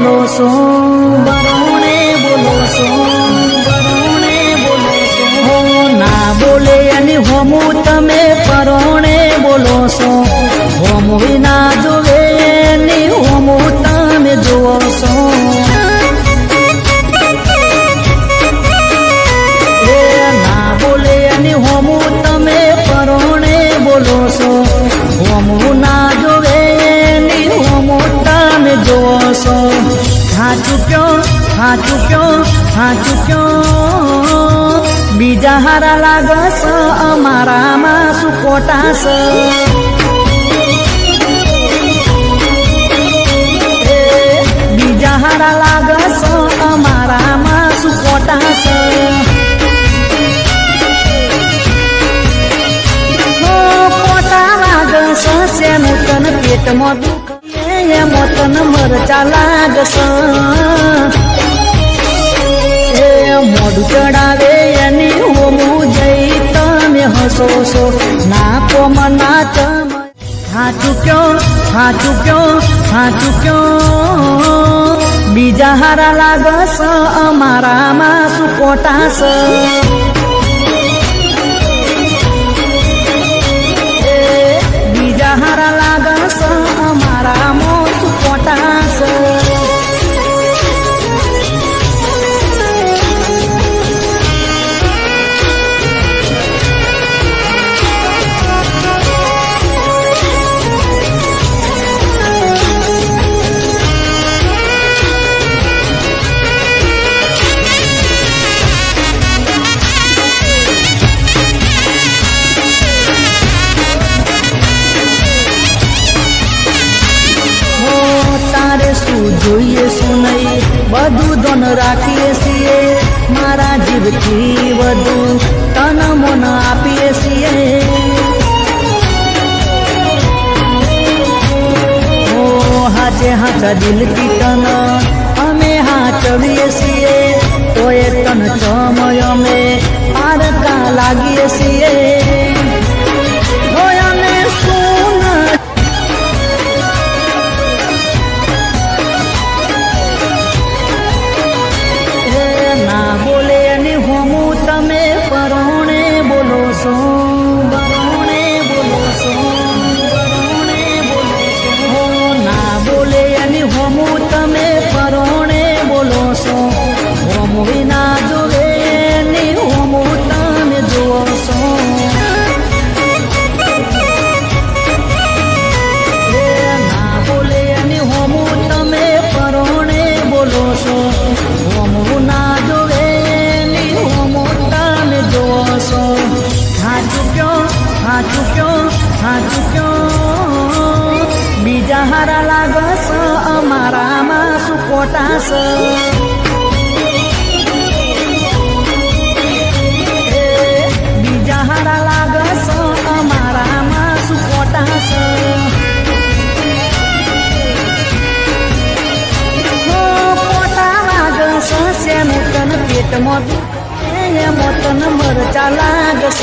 બોલો છો, બરોણે બોલો છો, બરોણે બોલો છો. હો ના બોલે એની હોમું તમે પરોણે બોલો છો. હોમ વિના જોવે એની હોમું તમે જુઓ છો. ના બોલે એની હોમું તમે પરોણે બોલો છો. હોમું ના જોવે એની હોમું તમે જુઓ છો. હાચું ક્યો, હાચું ક્યો, હાચું ક્યો. બીજા હારા લાગસ અમારામાં શું ખોટાસ. બીજા હારા લાગસ અમારામાં શું ખોટાસ. ખોટા લાગસ શેનું તન પેટમાં દુખ એમાં તન મરચા લાગસ. મોઢું ચડાવે એની હોમું જઈ તમે હસો છો. ના કોમ ના ચમ. હાચું ક્યો, હાચું ક્યો, હાચું ક્યો. બીજા હારા લાગસ અમારામાં શું ખોટાસ. બીજા હારા લાગસ અમારામાં શું ખોટાસ. જોઈએ શું નહીં બધું ધન રાખીએ છીએ. મારા જીવથી વધુ તન મન આપીએ છીએ. ઓ હાચે હાચા દિલથી તન અમે હાચવીએ છીએ. તો એ તન ચમય અમે પારકા લાગીએ છીએ. વિના જોવે ની હોમું તમે જુઓ છો. ના બોલે એની હોમું તમે પરોણે બોલો છો. હોમું ના જોવે ની હોમું તમે જુઓ છો. હાચું ક્યો, હાચું ક્યો, હાચું ક્યો. બીજા હારા લાગસ અમારામાં શું ખોટાસ. પેટમાં એમાં તન મરચા લાગસ.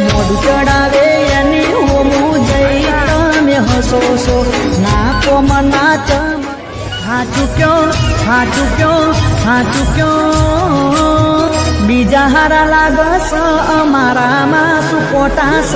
મોઢું ચડાવે એની હોમું જઈ તમે હસો છો. ના કોમ ના ચમ. હાચું ક્યો, હાચું ક્યો, હાચું ક્યો. બીજા હારા લાગસ અમારામાં શું ખોટાસ.